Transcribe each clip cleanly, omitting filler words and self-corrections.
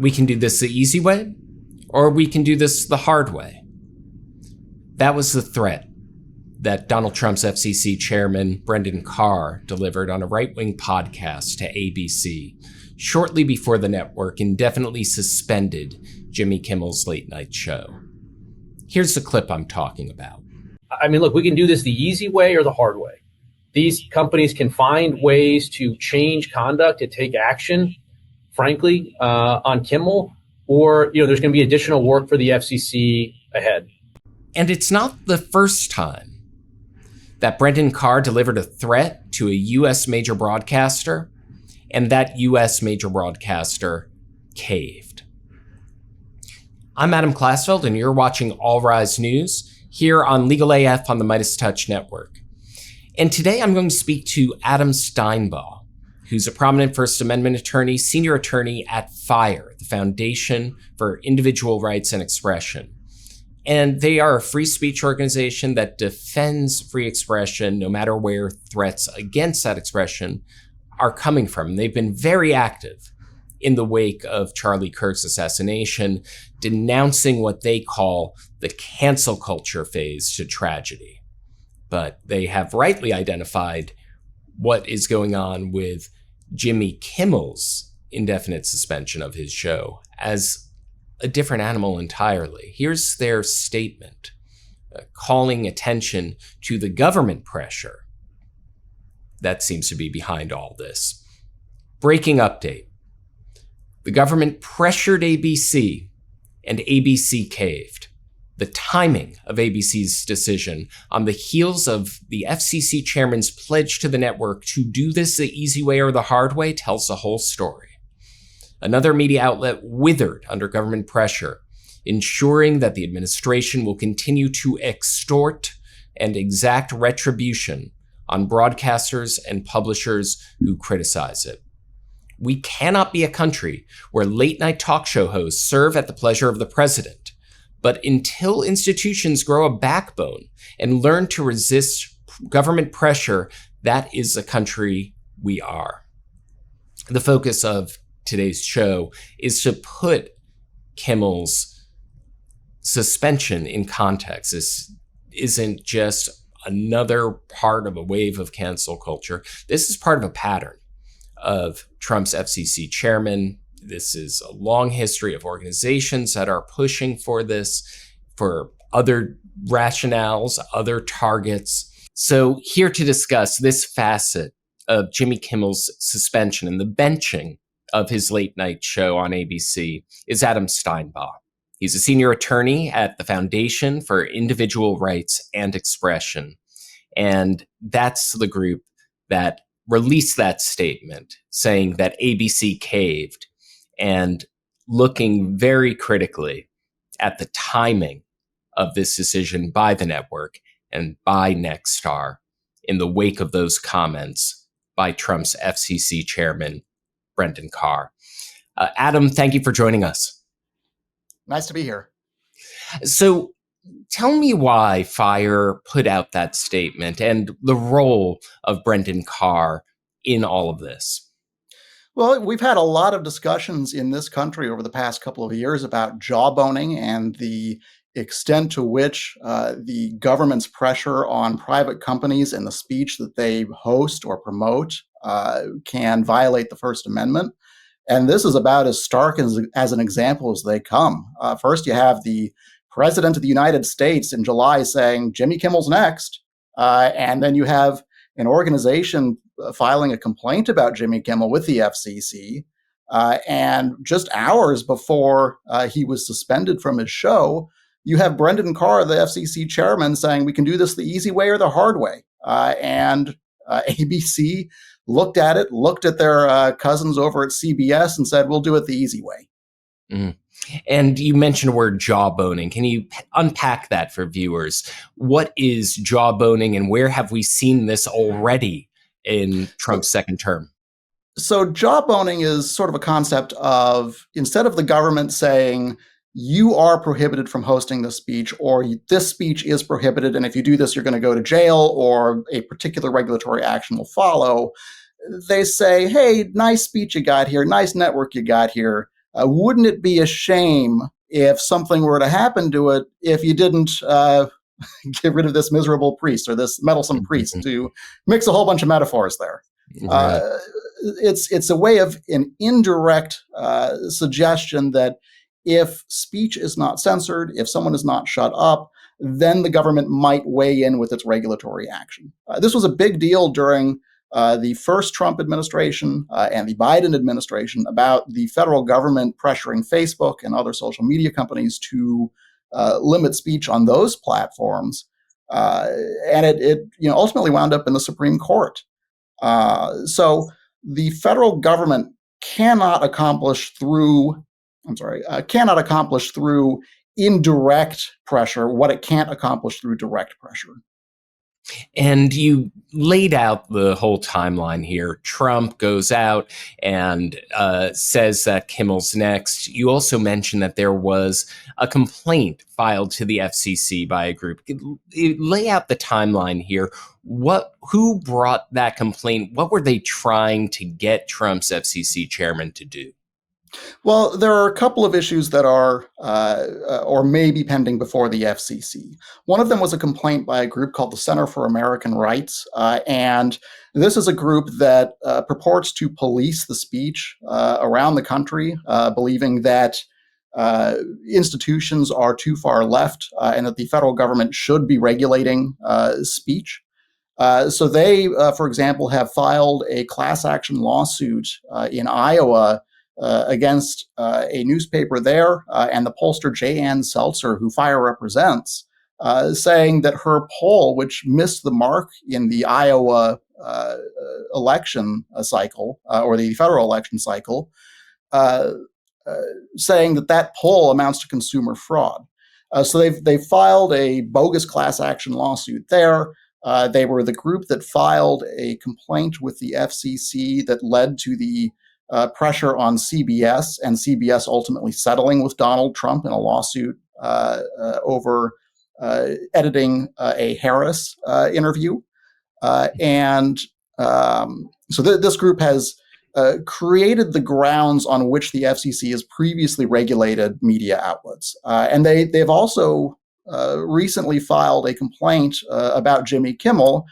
We can do this the easy way, or we can do this the hard way. That was the threat that Donald Trump's FCC Chairman Brendan Carr delivered on a right-wing podcast to ABC shortly before the network indefinitely suspended Jimmy Kimmel's late-night show. Here's the clip I'm talking about. I mean, look, we can do this the easy way or the hard way. These companies can find ways to change conduct, to take action, frankly, on Kimmel, or, there's going to be additional work for the FCC ahead. And it's not the first time that Brendan Carr delivered a threat to a U.S. major broadcaster, and that U.S. major broadcaster caved. I'm Adam Klasfeld, and you're watching All Rise News here on Legal AF on the Midas Touch Network. And today I'm going to speak to Adam Steinbaugh, who's a prominent First Amendment attorney, senior attorney at FIRE, the Foundation for Individual Rights and Expression. And they are a free speech organization that defends free expression no matter where threats against that expression are coming from. They've been very active in the wake of Charlie Kirk's assassination, denouncing what they call the cancel culture phase to tragedy. But they have rightly identified what is going on with Jimmy Kimmel's indefinite suspension of his show as a different animal entirely. Here's their statement, calling attention to the government pressure that seems to be behind all this. Breaking update. The government pressured ABC, and ABC caved. The timing of ABC's decision on the heels of the FCC chairman's pledge to the network to do this the easy way or the hard way tells the whole story. Another media outlet withered under government pressure, ensuring that the administration will continue to extort and exact retribution on broadcasters and publishers who criticize it. We cannot be a country where late-night talk show hosts serve at the pleasure of the president. But until institutions grow a backbone and learn to resist government pressure, that is the country we are. The focus of today's show is to put Kimmel's suspension in context. This isn't just another part of a wave of cancel culture. This is part of a pattern of Trump's FCC chairman. This is a long history of organizations that are pushing for this, for other rationales, other targets. So here to discuss this facet of Jimmy Kimmel's suspension and the benching of his late night show on ABC is Adam Steinbaugh. He's a senior attorney at the Foundation for Individual Rights and Expression. And that's the group that released that statement saying that ABC caved and looking very critically at the timing of this decision by the network and by Nexstar in the wake of those comments by Trump's FCC chairman, Brendan Carr. Adam, thank you for joining us. Nice to be here. So tell me why FIRE put out that statement and the role of Brendan Carr in all of this. Well, we've had a lot of discussions in this country over the past couple of years about jawboning and the extent to which the government's pressure on private companies and the speech that they host or promote can violate the First Amendment. And this is about as stark as an example as they come. First, you have the President of the United States in July saying, Jimmy Kimmel's next. And then you have an organization filing a complaint about Jimmy Kimmel with the FCC. And just hours before he was suspended from his show, you have Brendan Carr, the FCC chairman, saying we can do this the easy way or the hard way. And ABC looked at their cousins over at CBS and said, we'll do it the easy way. Mm. And you mentioned the word jawboning. Can you unpack that for viewers? What is jawboning and where have we seen this already in Trump's second term? So jawboning is sort of a concept of, instead of the government saying, you are prohibited from hosting this speech, or this speech is prohibited, and if you do this, you're going to go to jail, or a particular regulatory action will follow, they say, hey, nice speech you got here, nice network you got here. wouldn't it be a shame if something were to happen to it if you didn't get rid of this miserable priest or this meddlesome priest, to mix a whole bunch of metaphors there. Right. It's a way of an indirect suggestion that if speech is not censored, if someone is not shut up, then the government might weigh in with its regulatory action. This was a big deal during the first Trump administration and the Biden administration about the federal government pressuring Facebook and other social media companies to limit speech on those platforms. And it ultimately wound up in the Supreme Court. So the federal government cannot accomplish through indirect pressure what it can't accomplish through direct pressure. And you laid out the whole timeline here. Trump goes out and says that Kimmel's next. You also mentioned that there was a complaint filed to the FCC by a group. Lay out the timeline here. Who brought that complaint? What were they trying to get Trump's FCC chairman to do? Well, there are a couple of issues that are or may be pending before the FCC. One of them was a complaint by a group called the Center for American Rights. And this is a group that purports to police the speech around the country, believing that institutions are too far left and that the federal government should be regulating speech. So they, for example, have filed a class action lawsuit in Iowa against a newspaper there and the pollster J.Ann Seltzer, who FIRE represents, saying that her poll, which missed the mark in the Iowa election cycle, or the federal election cycle, saying that poll amounts to consumer fraud. So they've filed a bogus class action lawsuit there. They were the group that filed a complaint with the FCC that led to the pressure on CBS, and CBS ultimately settling with Donald Trump in a lawsuit over editing a Harris interview. So this group has created the grounds on which the FCC has previously regulated media outlets. And they've also recently filed a complaint about Jimmy Kimmel,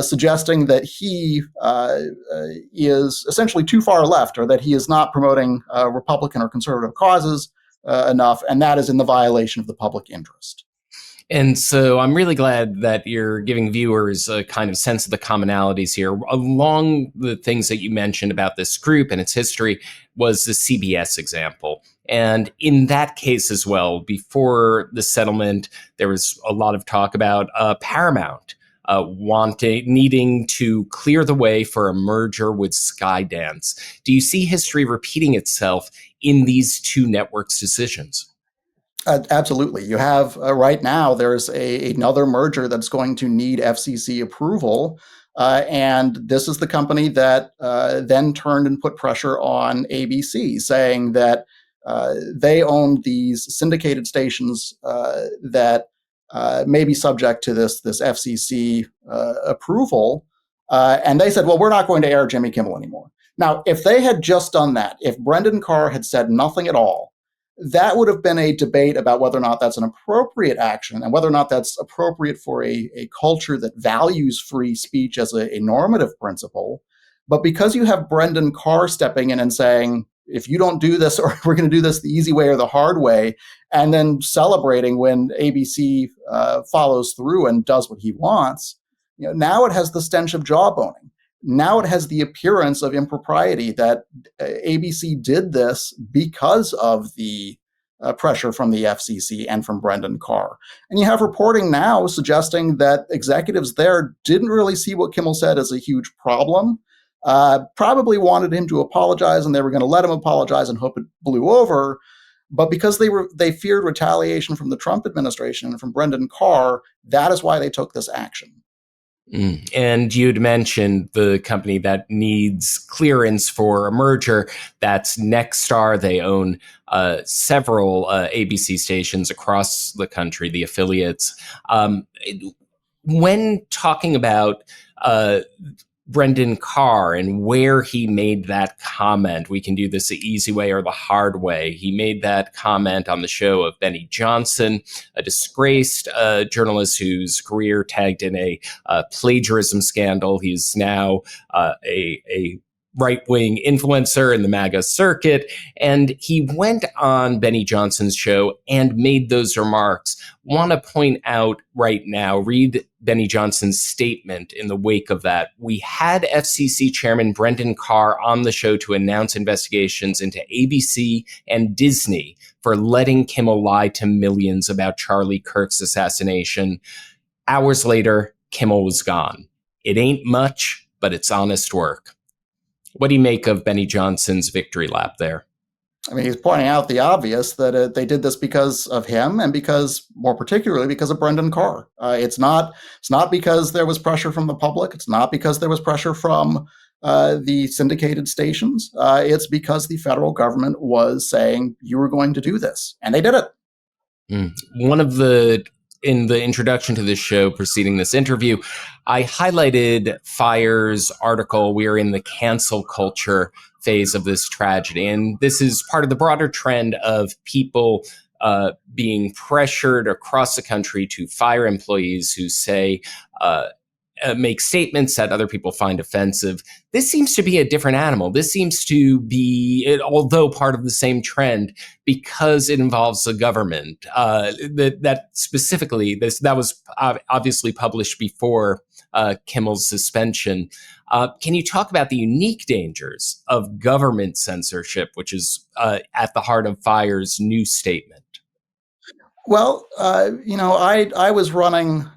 suggesting that he is essentially too far left, or that he is not promoting Republican or conservative causes enough, and that is in the violation of the public interest. And so I'm really glad that you're giving viewers a kind of sense of the commonalities here. Along the things that you mentioned about this group and its history was the CBS example. And in that case as well, before the settlement, there was a lot of talk about Paramount needing to clear the way for a merger with Skydance. Do you see history repeating itself in these two networks' decisions? Absolutely. You have right now, there's another merger that's going to need FCC approval. And this is the company that then turned and put pressure on ABC, saying that they own these syndicated stations that may be subject to this FCC approval. And they said, well, we're not going to air Jimmy Kimmel anymore. Now, if they had just done that, if Brendan Carr had said nothing at all, that would have been a debate about whether or not that's an appropriate action and whether or not that's appropriate for a culture that values free speech as a normative principle. But because you have Brendan Carr stepping in and saying, if you don't do this, or we're going to do this the easy way or the hard way, and then celebrating when ABC follows through and does what he wants, now it has the stench of jawboning. Now it has the appearance of impropriety that ABC did this because of the pressure from the FCC and from Brendan Carr. And you have reporting now suggesting that executives there didn't really see what Kimmel said as a huge problem, probably wanted him to apologize, and they were going to let him apologize and hope it blew over. But because they feared retaliation from the Trump administration and from Brendan Carr, that is why they took this action. And you'd mentioned the company that needs clearance for a merger. That's Nexstar. They own several ABC stations across the country, the affiliates. When talking about Brendan Carr and where he made that comment. We can do this the easy way or the hard way. He made that comment on the show of Benny Johnson, a disgraced journalist whose career tagged in a plagiarism scandal. He's now a right-wing influencer in the MAGA circuit. And he went on Benny Johnson's show and made those remarks. Want to point out right now, read Benny Johnson's statement in the wake of that. We had FCC Chairman Brendan Carr on the show to announce investigations into ABC and Disney for letting Kimmel lie to millions about Charlie Kirk's assassination. Hours later, Kimmel was gone. It ain't much, but it's honest work. What do you make of Benny Johnson's victory lap there? I mean, he's pointing out the obvious that they did this because of him, and because, more particularly, because of Brendan Carr. It's not because there was pressure from the public. It's not because there was pressure from the syndicated stations. It's because the federal government was saying you were going to do this, and they did it. In the introduction to this show preceding this interview, I highlighted Fire's article, "We're in the cancel culture phase of this tragedy." And this is part of the broader trend of people being pressured across the country to fire employees who say, make statements that other people find offensive. This seems to be a different animal. This seems to be, although part of the same trend, because it involves the government. That specifically, that was obviously published before Kimmel's suspension. Can you talk about the unique dangers of government censorship, which is at the heart of Fire's new statement? Well, I was running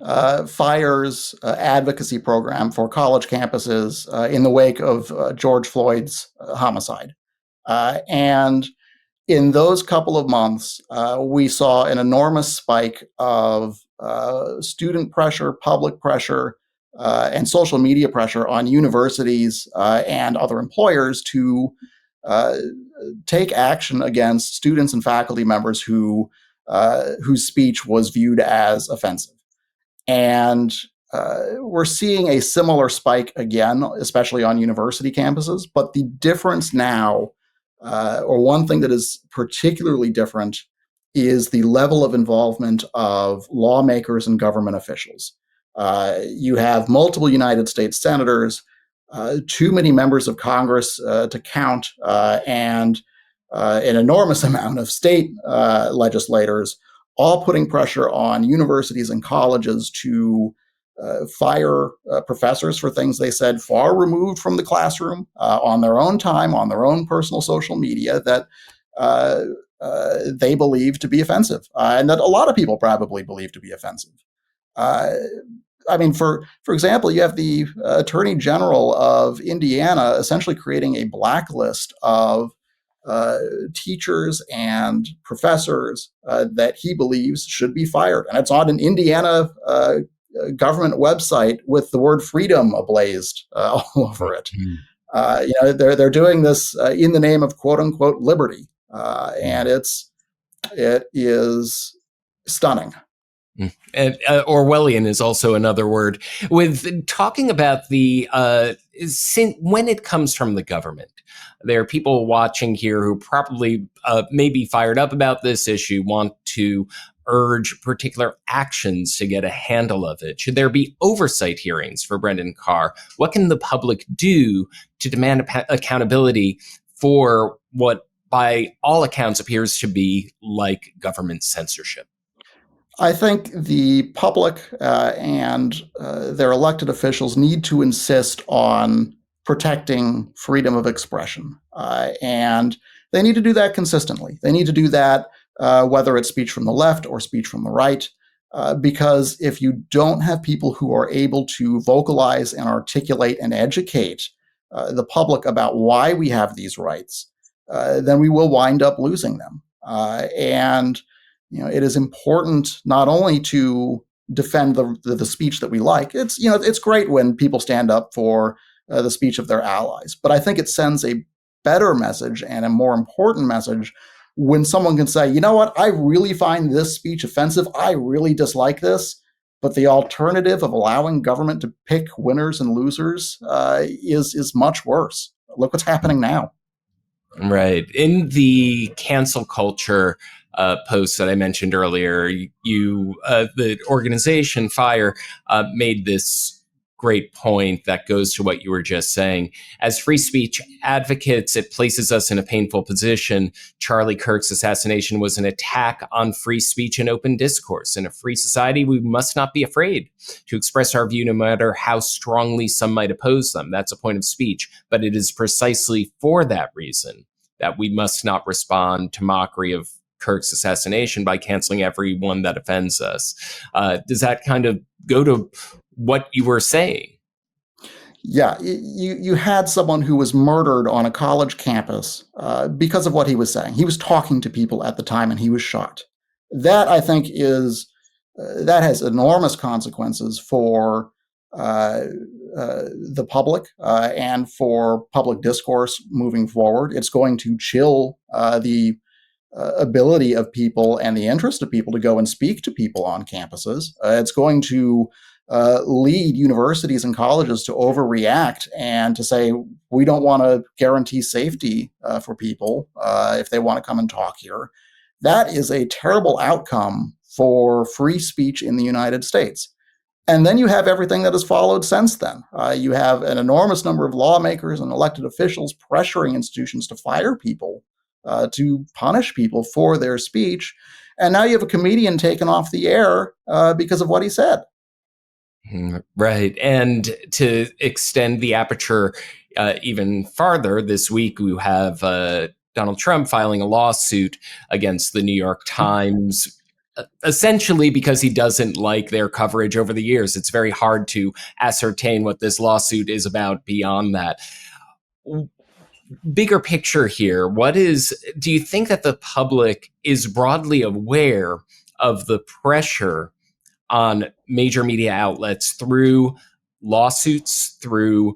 Fire's advocacy program for college campuses in the wake of George Floyd's homicide. And in those couple of months, we saw an enormous spike of student pressure, public pressure, and social media pressure on universities and other employers to take action against students and faculty members whose speech was viewed as offensive. And we're seeing a similar spike again, especially on university campuses. But the difference now, or one thing that is particularly different, is the level of involvement of lawmakers and government officials. You have multiple United States senators, too many members of Congress to count, and an enormous amount of state legislators, all putting pressure on universities and colleges to fire professors for things they said far removed from the classroom, on their own time, on their own personal social media, that they believe to be offensive, and that a lot of people probably believe to be offensive. I mean, for example, you have the Attorney General of Indiana essentially creating a blacklist of teachers and professors that he believes should be fired. And it's on an Indiana government website with the word freedom ablazed all over it. They're doing this in the name of quote unquote liberty. And it is stunning. And Orwellian is also another word. With talking about the when it comes from the government, there are people watching here who probably may be fired up about this issue, want to urge particular actions to get a handle of it. Should there be oversight hearings for Brendan Carr? What can the public do to demand accountability for what, by all accounts, appears to be like government censorship? I think the public and their elected officials need to insist on protecting freedom of expression. And they need to do that consistently. They need to do that whether it's speech from the left or speech from the right, because if you don't have people who are able to vocalize and articulate and educate the public about why we have these rights, then we will wind up losing them. And it is important not only to defend the speech that we like. It's great when people stand up for the speech of their allies, but I think it sends a better message and a more important message when someone can say, you know what, I really find this speech offensive. I really dislike this, But the alternative of allowing government to pick winners and losers is much worse. Look what's happening now. Right. In the cancel culture post that I mentioned earlier, the organization FIRE made this great point that goes to what you were just saying. As free speech advocates, it places us in a painful position. Charlie Kirk's assassination was an attack on free speech and open discourse. In a free society, we must not be afraid to express our view, no matter how strongly some might oppose them. That's a point of speech. But it is precisely for that reason that we must not respond to mockery of Kirk's assassination by canceling everyone that offends us. Does that kind of go to what you were saying? Yeah, you had someone who was murdered on a college campus because of what he was saying. He was talking to people at the time and he was shot. That, I think, that has enormous consequences for the public and for public discourse moving forward. It's going to chill the ability of people and the interest of people to go and speak to people on campuses. It's going to lead universities and colleges to overreact and to say, we don't want to guarantee safety for people if they want to come and talk here. That is a terrible outcome for free speech in the United States. And then you have everything that has followed since then. You have an enormous number of lawmakers and elected officials pressuring institutions to fire people, to punish people for their speech. And now you have a comedian taken off the air because of what he said. Right. And to extend the aperture even farther, this week we have Donald Trump filing a lawsuit against the New York Times, essentially because he doesn't like their coverage over the years. It's very hard to ascertain what this lawsuit is about beyond that. Bigger picture here, do you think that the public is broadly aware of the pressure on major media outlets through lawsuits, through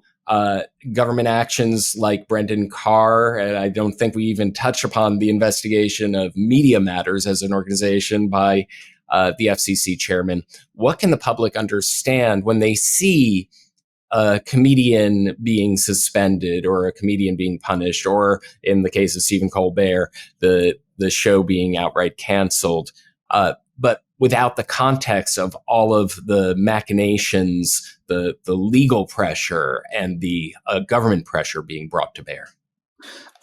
government actions like Brendan Carr? And I don't think we even touch upon the investigation of Media Matters as an organization by the FCC chairman. What can the public understand when they see a comedian being suspended or a comedian being punished, or in the case of Stephen Colbert, the show being outright canceled? But without the context of all of the machinations, the legal pressure and the government pressure being brought to bear?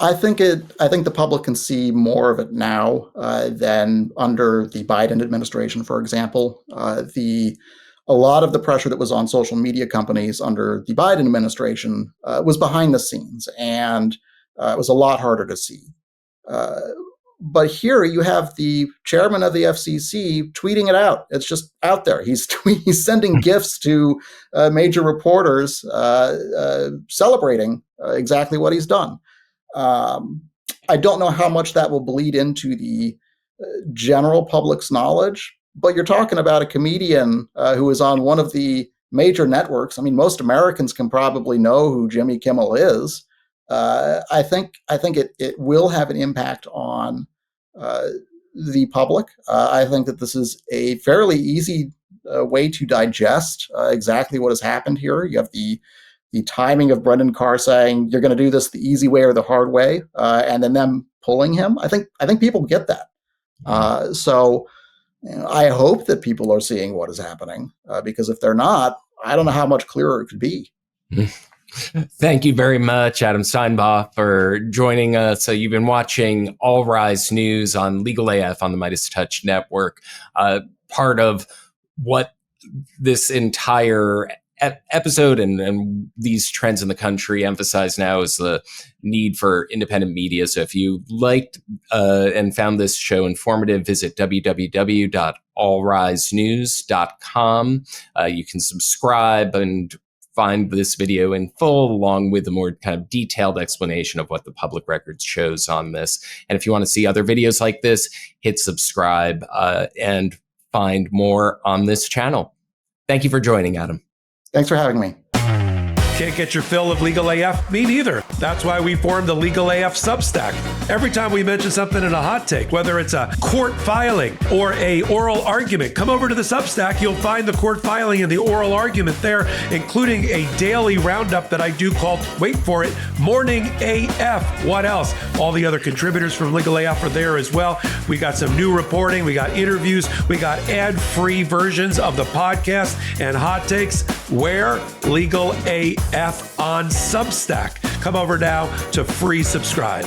I think the public can see more of it now than under the Biden administration, for example. A lot of the pressure that was on social media companies under the Biden administration was behind the scenes, and it was a lot harder to see. But here you have the chairman of the FCC tweeting it out. It's just out there. He's sending gifts to major reporters celebrating exactly what he's done. I don't know how much that will bleed into the general public's knowledge, but you're talking about a comedian who is on one of the major networks. I mean, most Americans can probably know who Jimmy Kimmel is. I think it will have an impact on the public. I think that this is a fairly easy way to digest exactly what has happened here. You have the timing of Brendan Carr saying you're going to do this the easy way or the hard way, and then them pulling him. I think people get that. So I hope that people are seeing what is happening, because if they're not, I don't know how much clearer it could be. Thank you very much, Adam Steinbaugh, for joining us. You've been watching All Rise News on Legal AF on the Midas Touch Network. Part of what this entire episode and these trends in the country emphasize now is the need for independent media. So if you liked and found this show informative, visit www.allrisenews.com. You can subscribe and find this video in full, along with a more kind of detailed explanation of what the public records shows on this. And if you want to see other videos like this, hit subscribe and find more on this channel. Thank you for joining, Adam. Thanks for having me. Can't get your fill of Legal AF? Me neither. That's why we formed the Legal AF Substack. Every time we mention something in a hot take, whether it's a court filing or a oral argument, come over to the Substack. You'll find the court filing and the oral argument there, including a daily roundup that I do called, wait for it, Morning AF. What else? All the other contributors from Legal AF are there as well. We got some new reporting. We got interviews. We got ad-free versions of the podcast and hot takes. Where? Legal AF on Substack. Come over now to free subscribe.